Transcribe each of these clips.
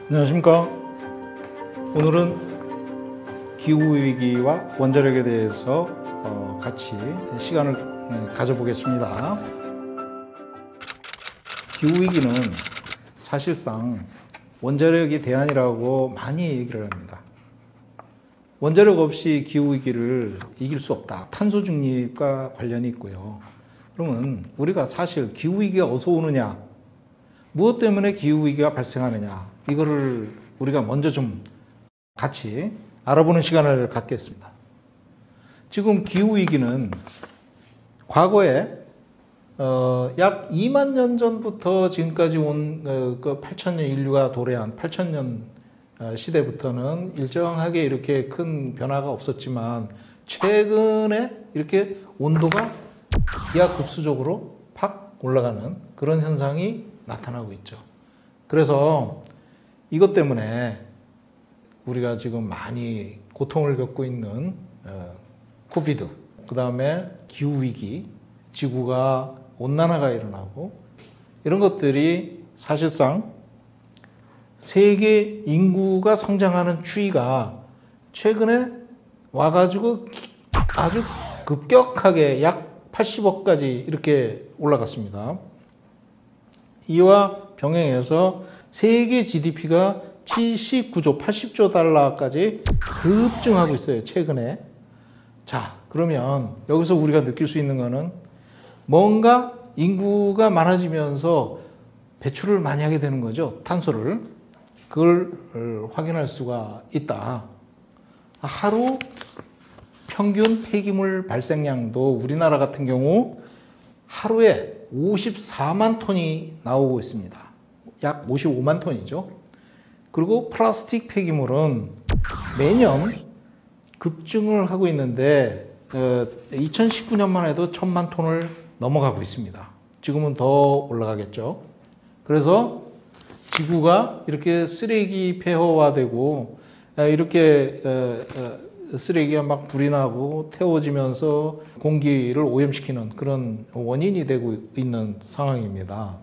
안녕하십니까. 오늘은 기후위기와 원자력에 대해서 같이 시간을 가져보겠습니다. 기후위기는 사실상 원자력이 대안이라고 많이 얘기를 합니다. 원자력 없이 기후위기를 이길 수 없다. 탄소 중립과 관련이 있고요. 그러면 우리가 사실 기후위기가 어디서 오느냐, 무엇 때문에 기후위기가 발생하느냐, 이거를 우리가 먼저 좀 같이 알아보는 시간을 갖겠습니다. 지금 기후위기는 과거에 약 2만 년 전부터 지금까지 온 8,000년 인류가 도래한 8,000년 시대부터는 일정하게 이렇게 큰 변화가 없었지만 최근에 이렇게 온도가 기하급수적으로 팍 올라가는 그런 현상이 나타나고 있죠. 그래서 이것 때문에 우리가 지금 많이 고통을 겪고 있는 코비드, 그 다음에 기후위기, 지구가 온난화가 일어나고 이런 것들이 사실상 세계 인구가 성장하는 추이가 최근에 와가지고 아주 급격하게 약 80억까지 이렇게 올라갔습니다. 이와 병행해서 세계 GDP가 79조, 80조 달러까지 급증하고 있어요, 최근에. 자, 그러면 여기서 우리가 느낄 수 있는 거는 뭔가 인구가 많아지면서 배출을 많이 하게 되는 거죠, 탄소를. 그걸 확인할 수가 있다. 하루 평균 폐기물 발생량도 우리나라 같은 경우 하루에 54만 톤이 나오고 있습니다. 약 55만 톤이죠. 그리고 플라스틱 폐기물은 매년 급증을 하고 있는데 2019년만 해도 1,000만 톤을 넘어가고 있습니다. 지금은 더 올라가겠죠. 그래서 지구가 이렇게 쓰레기 폐허화되고 이렇게 쓰레기가 막 불이 나고 태워지면서 공기를 오염시키는 그런 원인이 되고 있는 상황입니다.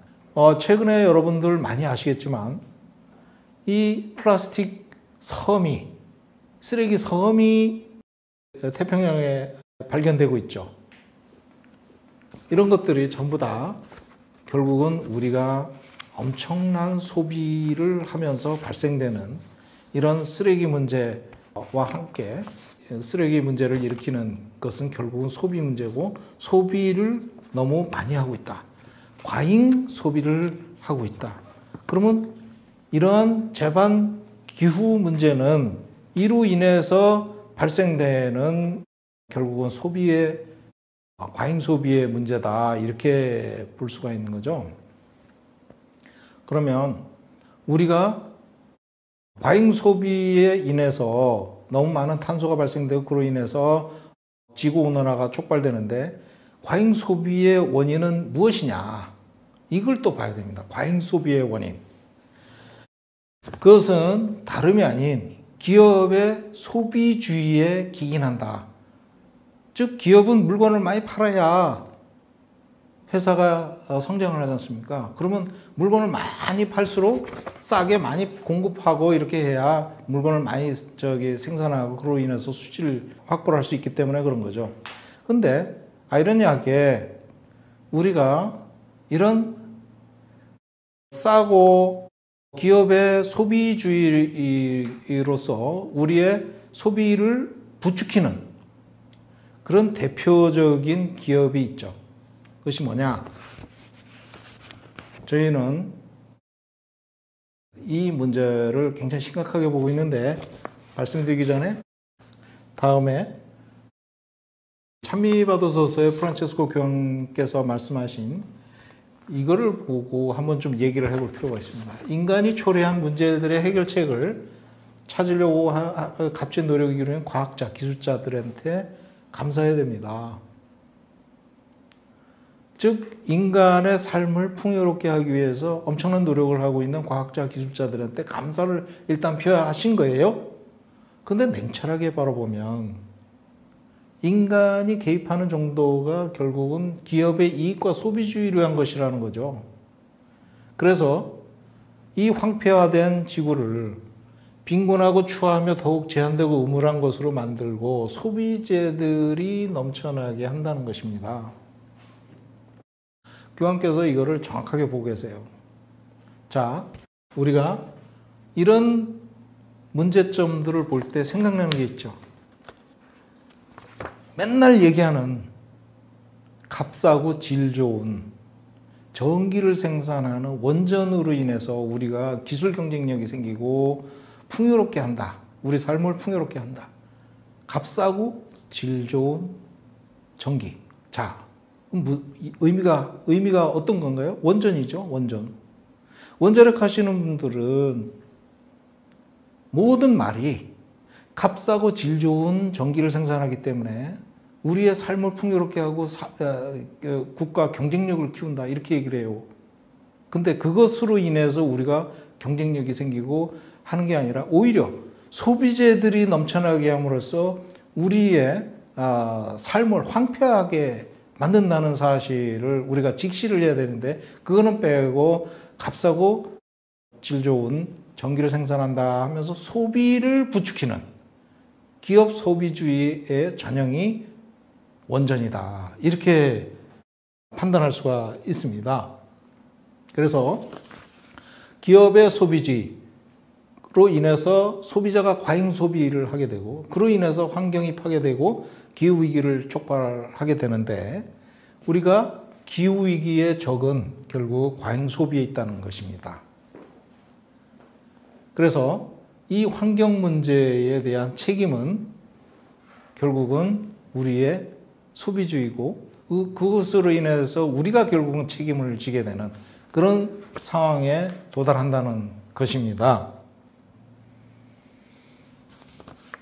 최근에 여러분들 많이 아시겠지만 이 플라스틱 섬이, 쓰레기 섬이 태평양에 발견되고 있죠. 이런 것들이 전부 다 결국은 우리가 엄청난 소비를 하면서 발생되는 이런 쓰레기 문제와 함께 쓰레기 문제를 일으키는 것은 결국은 소비 문제고, 소비를 너무 많이 하고 있다. 과잉 소비를 하고 있다. 그러면 이러한 재반 기후 문제는 이로 인해서 발생되는 결국은 소비의 과잉 소비의 문제다, 이렇게 볼 수가 있는 거죠. 그러면 우리가 과잉 소비에 인해서 너무 많은 탄소가 발생되고 그로 인해서 지구온난화가 촉발되는데, 과잉 소비의 원인은 무엇이냐, 이걸 또 봐야 됩니다. 과잉 소비의 원인. 그것은 다름이 아닌 기업의 소비주의에 기인한다. 즉 기업은 물건을 많이 팔아야 회사가 성장을 하지 않습니까? 그러면 물건을 많이 팔수록 싸게 많이 공급하고 이렇게 해야 물건을 많이 생산하고 그로 인해서 수치를 확보를 할 수 있기 때문에 그런 거죠. 근데 아이러니하게 우리가 이런 싸고 기업의 소비주의로서 우리의 소비를 부추기는 그런 대표적인 기업이 있죠. 그것이 뭐냐? 저희는 이 문제를 굉장히 심각하게 보고 있는데, 말씀드리기 전에 다음에 찬미바도서서의 프란체스코 교황께서 말씀하신 이거를 보고 한번 좀 얘기를 해볼 필요가 있습니다. 인간이 초래한 문제들의 해결책을 찾으려고 값진 노력을 기울이는 과학자, 기술자들한테 감사해야 됩니다. 즉 인간의 삶을 풍요롭게 하기 위해서 엄청난 노력을 하고 있는 과학자, 기술자들한테 감사를 일단 표하신 거예요. 근데 냉철하게 바라보면 인간이 개입하는 정도가 결국은 기업의 이익과 소비주의를 위한 것이라는 거죠. 그래서 이 황폐화된 지구를 빈곤하고 추하며 더욱 제한되고 음울한 것으로 만들고 소비재들이 넘쳐나게 한다는 것입니다. 교황께서 이거를 정확하게 보고 계세요. 자, 우리가 이런 문제점들을 볼 때 생각나는 게 있죠. 맨날 얘기하는 값싸고 질 좋은 전기를 생산하는 원전으로 인해서 우리가 기술 경쟁력이 생기고 풍요롭게 한다. 우리 삶을 풍요롭게 한다. 값싸고 질 좋은 전기. 자, 의미가 어떤 건가요? 원전이죠, 원전. 원자력 하시는 분들은 모든 말이 값싸고 질 좋은 전기를 생산하기 때문에 우리의 삶을 풍요롭게 하고 국가 경쟁력을 키운다 이렇게 얘기를 해요. 근데 그것으로 인해서 우리가 경쟁력이 생기고 하는 게 아니라 오히려 소비재들이 넘쳐나게 함으로써 우리의 삶을 황폐하게 만든다는 사실을 우리가 직시를 해야 되는데 그거는 빼고 값싸고 질 좋은 전기를 생산한다 하면서 소비를 부추기는 기업 소비주의의 전형이 원전이다. 이렇게 판단할 수가 있습니다. 그래서 기업의 소비주의로 인해서 소비자가 과잉 소비를 하게 되고 그로 인해서 환경이 파괴되고 기후위기를 촉발하게 되는데 우리가 기후위기의 적은 결국 과잉 소비에 있다는 것입니다. 그래서 이 환경 문제에 대한 책임은 결국은 우리의 소비주의고 그것으로 인해서 우리가 결국은 책임을 지게 되는 그런 상황에 도달한다는 것입니다.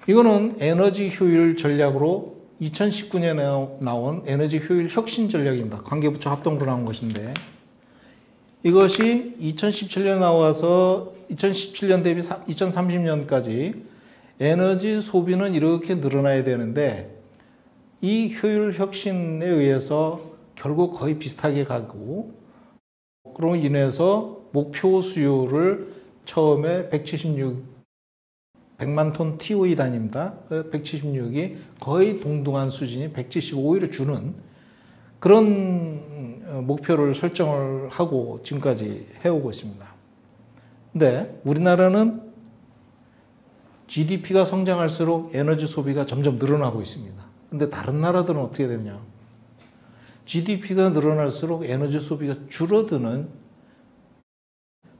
이거는 에너지 효율 전략으로 2019년에 나온 에너지 효율 혁신 전략입니다. 관계부처 합동으로 나온 것인데 이것이 2017년에 나와서 2017년 대비 2030년까지 에너지 소비는 이렇게 늘어나야 되는데 이 효율 혁신에 의해서 결국 거의 비슷하게 가고 그로 인해서 목표 수요를 처음에 100만 톤 TOE 단위입니다. 176이 거의 동등한 수준이 175를 주는 그런 목표를 설정을 하고 지금까지 해오고 있습니다. 근데 우리나라는 GDP가 성장할수록 에너지 소비가 점점 늘어나고 있습니다. 근데 다른 나라들은 어떻게 되냐? GDP가 늘어날수록 에너지 소비가 줄어드는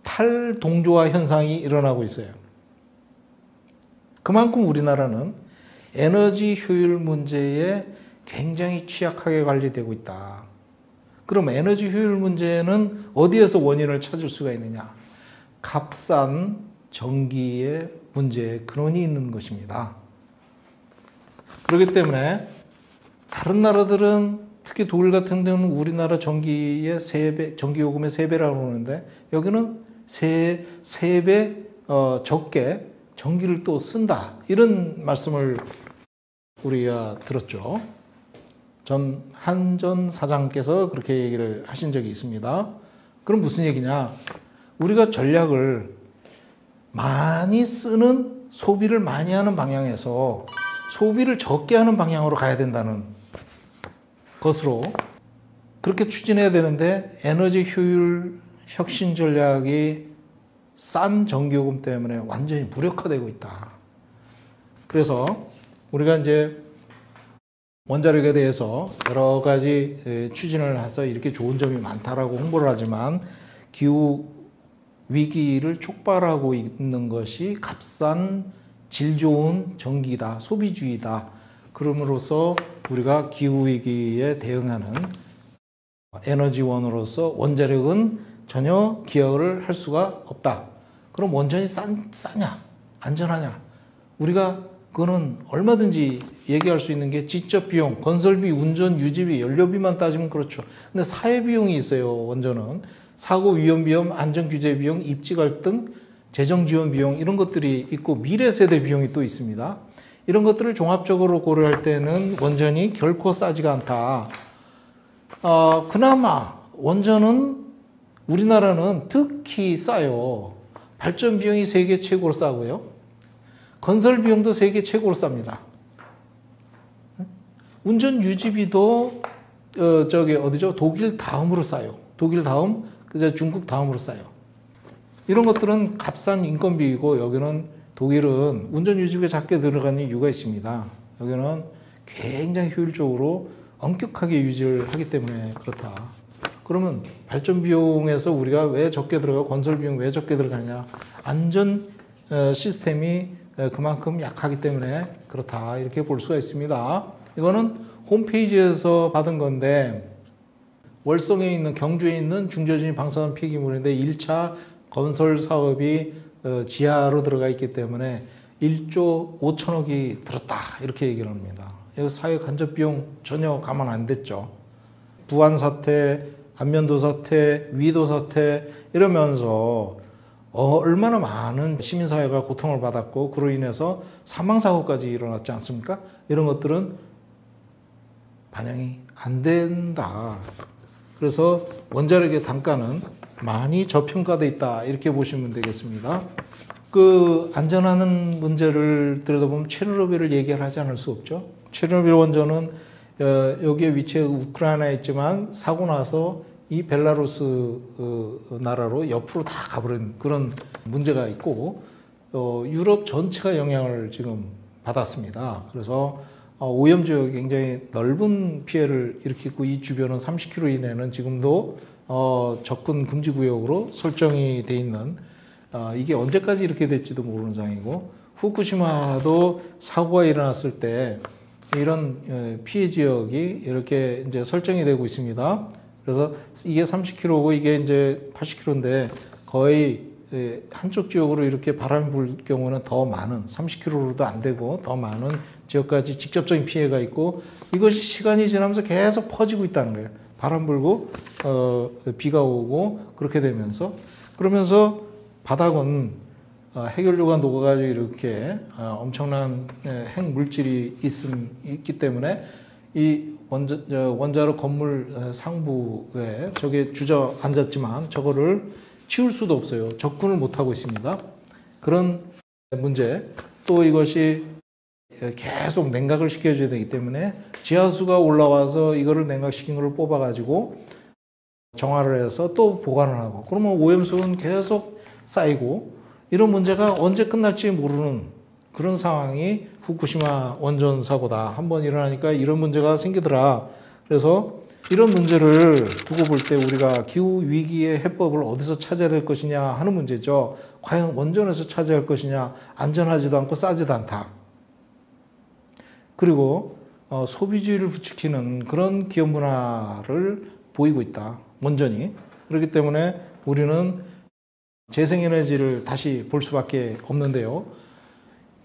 탈동조화 현상이 일어나고 있어요. 그만큼 우리나라는 에너지 효율 문제에 굉장히 취약하게 관리되고 있다. 그럼 에너지 효율 문제는 어디에서 원인을 찾을 수가 있느냐? 값싼 전기의 문제에 근원이 있는 것입니다. 그렇기 때문에 다른 나라들은 특히 독일 같은 데는 우리나라 전기의 3배, 전기요금의 3배라고 하는데 여기는 3배 적게 전기를 또 쓴다. 이런 말씀을 우리가 들었죠. 한전 사장께서 그렇게 얘기를 하신 적이 있습니다. 그럼 무슨 얘기냐? 우리가 전략을 많이 쓰는 소비를 많이 하는 방향에서 소비를 적게 하는 방향으로 가야 된다는 것으로 그렇게 추진해야 되는데 에너지 효율 혁신 전략이 싼 전기요금 때문에 완전히 무력화되고 있다. 그래서 우리가 이제 원자력에 대해서 여러 가지 추진을 해서 이렇게 좋은 점이 많다라고 홍보를 하지만 기후 위기를 촉발하고 있는 것이 값싼 질 좋은 전기다, 소비주의다. 그럼으로써 우리가 기후 위기에 대응하는 에너지원으로서 원자력은 전혀 기여를 할 수가 없다. 그럼 원전이 싸냐? 안전하냐? 우리가 그거는 얼마든지 얘기할 수 있는 게 지적 비용, 건설비, 운전, 유지비, 연료비만 따지면 그렇죠. 근데 사회 비용이 있어요. 원전은 사고 위험 비용, 안전 규제 비용, 입지 갈등, 재정 지원 비용 이런 것들이 있고 미래 세대 비용이 또 있습니다. 이런 것들을 종합적으로 고려할 때는 원전이 결코 싸지가 않다. 그나마 원전은 우리나라는 특히 싸요. 발전 비용이 세계 최고로 싸고요. 건설 비용도 세계 최고로 쌉니다. 운전 유지비도 어디죠? 독일 다음으로 싸요. 독일 다음, 그저 중국 다음으로 싸요. 이런 것들은 값싼 인건비이고 여기는 독일은 운전 유지비가 작게 들어가는 이유가 있습니다. 여기는 굉장히 효율적으로 엄격하게 유지를 하기 때문에 그렇다. 그러면 발전 비용에서 우리가 왜 적게 들어가고 건설 비용 왜 적게 들어가냐? 안전 시스템이 그만큼 약하기 때문에 그렇다. 이렇게 볼 수가 있습니다. 이거는 홈페이지에서 받은 건데 월성에 있는 경주에 있는 중저진이 방사선 폐기물인데 1차 건설 사업이 지하로 들어가 있기 때문에 1조 5천억이 들었다. 이렇게 얘기를 합니다. 사회 간접 비용 전혀 감안 안 됐죠. 부안 사태, 안면도 사태, 위도 사태 이러면서 얼마나 많은 시민사회가 고통을 받았고 그로 인해서 사망사고까지 일어났지 않습니까? 이런 것들은 반영이 안 된다. 그래서 원자력의 단가는 많이 저평가돼 있다. 이렇게 보시면 되겠습니다. 그 안전하는 문제를 들여다보면 체르노빌을 얘기를 하지 않을 수 없죠. 체르노빌 원전은 여기에 위치해 우크라이나에 있지만 사고 나서 이 벨라루스 나라로 옆으로 다 가버린 그런 문제가 있고 유럽 전체가 영향을 지금 받았습니다. 그래서 오염 지역이 굉장히 넓은 피해를 일으키고 이 주변은 30km 이내는 지금도 접근 금지 구역으로 설정이 돼 있는 이게 언제까지 이렇게 될지도 모르는 상황이고 후쿠시마도 사고가 일어났을 때 이런 피해 지역이 이렇게 이제 설정이 되고 있습니다. 그래서 이게 30km고 이게 이제 80km인데 거의 한쪽 지역으로 이렇게 바람이 불 경우는 더 많은 30km로도 안 되고 더 많은 지역까지 직접적인 피해가 있고 이것이 시간이 지나면서 계속 퍼지고 있다는 거예요. 바람 불고 비가 오고 그렇게 되면서 그러면서 바닥은 해결류가 녹아가지고 이렇게 엄청난 핵 물질이 있기 때문에 이 원자로 건물 상부에 저게 주저앉았지만 저거를 치울 수도 없어요. 접근을 못하고 있습니다. 그런 문제. 또 이것이 계속 냉각을 시켜줘야 되기 때문에 지하수가 올라와서 이거를 냉각시킨 걸 뽑아가지고 정화를 해서 또 보관을 하고 그러면 오염수는 계속 쌓이고 이런 문제가 언제 끝날지 모르는 그런 상황이 후쿠시마 원전 사고다. 한번 일어나니까 이런 문제가 생기더라. 그래서 이런 문제를 두고 볼 때 우리가 기후 위기의 해법을 어디서 찾아야 될 것이냐 하는 문제죠. 과연 원전에서 찾아야 할 것이냐. 안전하지도 않고 싸지도 않다. 그리고 소비주의를 부추기는 그런 기업 문화를 보이고 있다. 원전이. 그렇기 때문에 우리는 재생에너지를 다시 볼 수밖에 없는데요.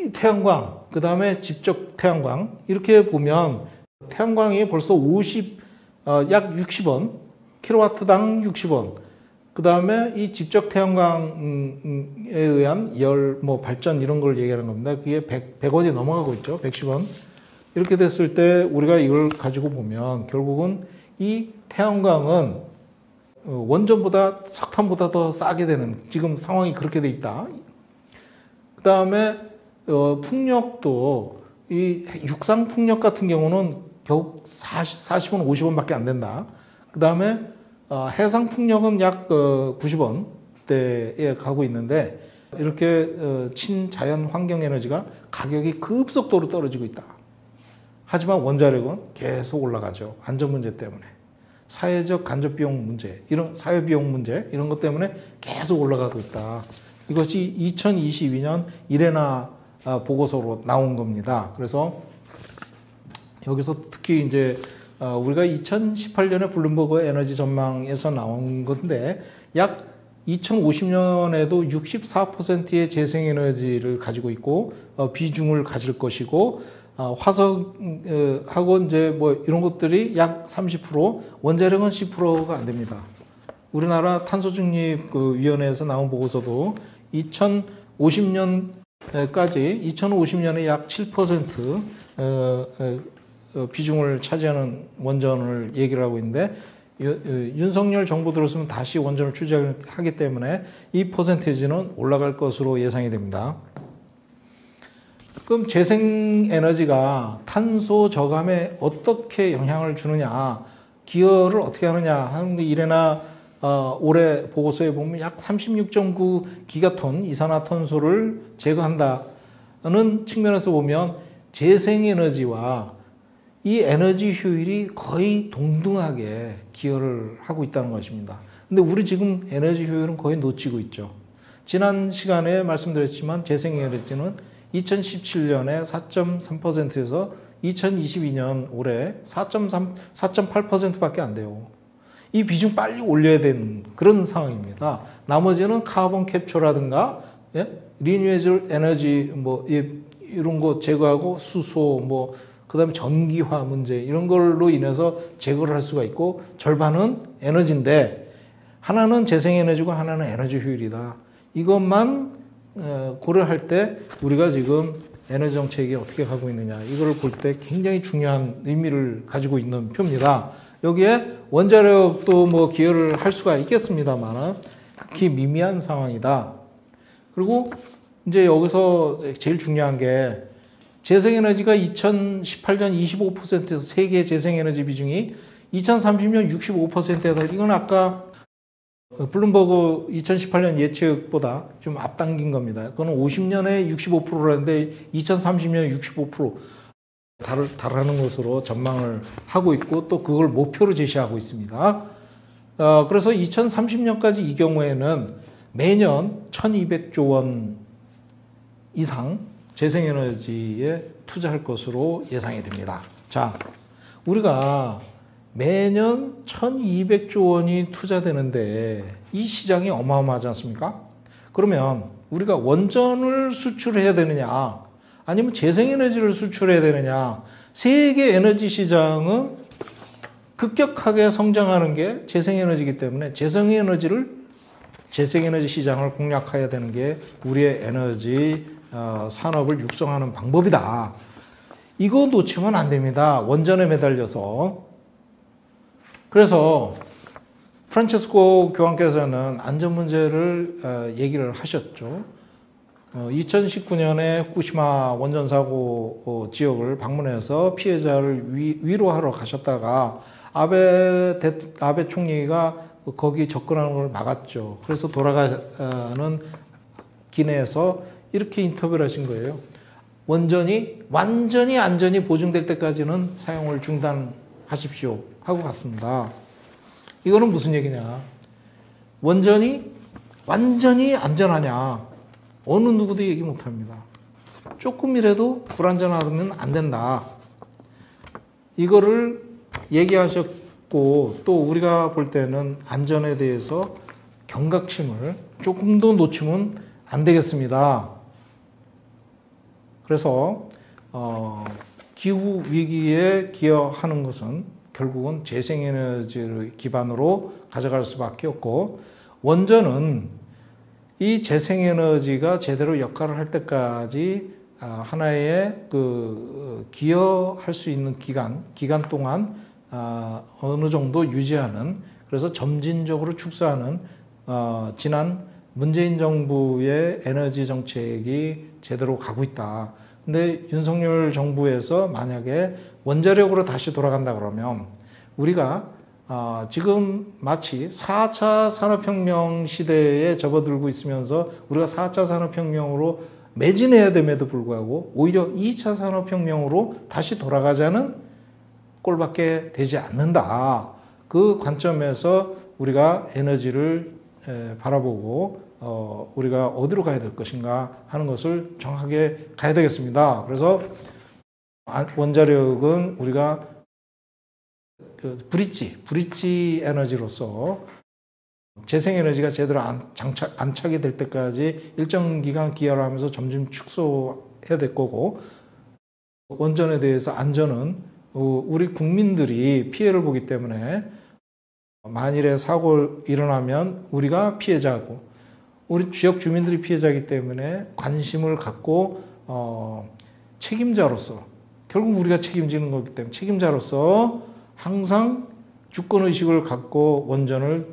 이 태양광, 그 다음에 직접 태양광 이렇게 보면 태양광이 벌써 약 60원, 킬로와트당 60원. 그 다음에 이 직접 태양광에 의한 발전 이런 걸 얘기하는 겁니다. 그게 100원이 넘어가고 있죠. 110원. 이렇게 됐을 때 우리가 이걸 가지고 보면 결국은 이 태양광은 원전보다 석탄보다 더 싸게 되는 지금 상황이 그렇게 돼 있다. 그 다음에 풍력도 이 육상 풍력 같은 경우는 겨우 40원, 50원밖에 안 된다. 그 다음에 해상 풍력은 약 90원대에 가고 있는데 이렇게 친자연 환경 에너지가 가격이 급속도로 떨어지고 있다. 하지만 원자력은 계속 올라가죠. 안전 문제 때문에. 사회적 간접 비용 문제, 이런 사회 비용 문제 이런 것 때문에 계속 올라가고 있다. 이것이 2022년 이레나 보고서로 나온 겁니다. 그래서 여기서 특히 이제 우리가 2018년에 블룸버그 에너지 전망에서 나온 건데 약 2050년에도 64%의 재생에너지를 가지고 있고 비중을 가질 것이고 화석하고 이제 뭐 이런 것들이 약 30%, 원자력은 10%가 안 됩니다. 우리나라 탄소중립위원회에서 나온 보고서도 2050년까지 2050년에 약 7% 비중을 차지하는 원전을 얘기를 하고 있는데 윤석열 정부 들어서면 다시 원전을 추진하기 때문에 이 퍼센테이지는 올라갈 것으로 예상이 됩니다. 그럼 재생에너지가 탄소 저감에 어떻게 영향을 주느냐, 기여를 어떻게 하느냐 하는 이래나 올해 보고서에 보면 약 36.9 기가톤 이산화탄소를 제거한다는 측면에서 보면 재생에너지와 이 에너지 효율이 거의 동등하게 기여를 하고 있다는 것입니다. 근데 우리 지금 에너지 효율은 거의 놓치고 있죠. 지난 시간에 말씀드렸지만 재생에너지는 2017년에 4.3%에서 2022년 올해 4.8%밖에 안 돼요. 이 비중 빨리 올려야 되는 그런 상황입니다. 나머지는 카본 캡처라든가 리뉴에이블 에너지 이런 거 제거하고 수소 그다음에 전기화 문제 이런 걸로 인해서 제거를 할 수가 있고 절반은 에너지인데 하나는 재생에너지고 하나는 에너지 효율이다. 이것만 고려할 때 우리가 지금 에너지 정책이 어떻게 가고 있느냐 이걸 볼 때 굉장히 중요한 의미를 가지고 있는 표입니다. 여기에 원자력도 기여를 할 수가 있겠습니다만 극히 미미한 상황이다. 그리고 이제 여기서 제일 중요한 게 재생에너지가 2018년 25%에서 세계 재생에너지 비중이 2030년 65%다. 이건 아까 블룸버그 2018년 예측보다 좀 앞당긴 겁니다. 그거는 50년에 65%라는데 2030년에 65% 달하는 것으로 전망을 하고 있고 또 그걸 목표로 제시하고 있습니다. 그래서 2030년까지 이 경우에는 매년 1200조 원 이상 재생에너지에 투자할 것으로 예상이 됩니다. 자, 우리가 매년 1200조 원이 투자되는데 이 시장이 어마어마하지 않습니까? 그러면 우리가 원전을 수출해야 되느냐 아니면 재생에너지를 수출해야 되느냐. 세계 에너지 시장은 급격하게 성장하는 게 재생에너지이기 때문에 재생에너지 시장을 공략해야 되는 게 우리의 에너지 산업을 육성하는 방법이다. 이거 놓치면 안 됩니다. 원전에 매달려서. 그래서 프란체스코 교황께서는 안전 문제를 얘기를 하셨죠. 2019년에 후쿠시마 원전 사고 지역을 방문해서 피해자를 위로하러 가셨다가 아베 총리가 거기 접근하는 걸 막았죠. 그래서 돌아가는 기내에서 이렇게 인터뷰를 하신 거예요. 원전이 완전히 안전이 보증될 때까지는 사용을 중단하십시오 하고 갔습니다. 이거는 무슨 얘기냐? 원전이 완전히 안전하냐? 어느 누구도 얘기 못합니다. 조금이라도 불안전하면 안 된다. 이거를 얘기하셨고 또 우리가 볼 때는 안전에 대해서 경각심을 조금도 놓치면 안 되겠습니다. 그래서 기후 위기에 기여하는 것은 결국은 재생에너지를 기반으로 가져갈 수밖에 없고 원전은 이 재생에너지가 제대로 역할을 할 때까지 하나의 기여할 수 있는 기간 동안 어느 정도 유지하는 그래서 점진적으로 축소하는 지난 문재인 정부의 에너지 정책이 제대로 가고 있다. 근데 윤석열 정부에서 만약에 원자력으로 다시 돌아간다 그러면 우리가 지금 마치 4차 산업혁명 시대에 접어들고 있으면서 우리가 4차 산업혁명으로 매진해야 됨에도 불구하고 오히려 2차 산업혁명으로 다시 돌아가자는 꼴밖에 되지 않는다. 그 관점에서 우리가 에너지를 바라보고 우리가 어디로 가야 될 것인가 하는 것을 정확하게 가야 되겠습니다. 그래서 원자력은 우리가 브릿지 에너지로서 재생에너지가 제대로 안착이 될 때까지 일정 기간 기여를 하면서 점점 축소해야 될 거고 원전에 대해서 안전은 우리 국민들이 피해를 보기 때문에 만일에 사고 일어나면 우리가 피해자고 우리 지역 주민들이 피해자이기 때문에 관심을 갖고 책임자로서 결국 우리가 책임지는 거기 때문에 책임자로서 항상 주권의식을 갖고 원전을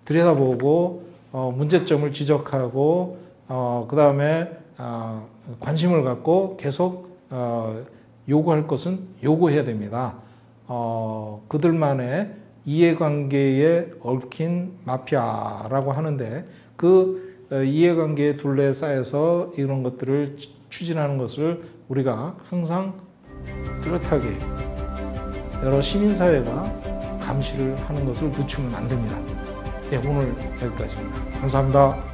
들여다보고 문제점을 지적하고 그 다음에 관심을 갖고 계속 요구할 것은 요구해야 됩니다. 그들만의 이해관계에 얽힌 마피아라고 하는데 그 이해관계에 둘러싸여서 이런 것들을 추진하는 것을 우리가 항상 뚜렷하게 여러 시민사회가 감시를 하는 것을 늦추면 안 됩니다. 네, 오늘 여기까지입니다. 감사합니다.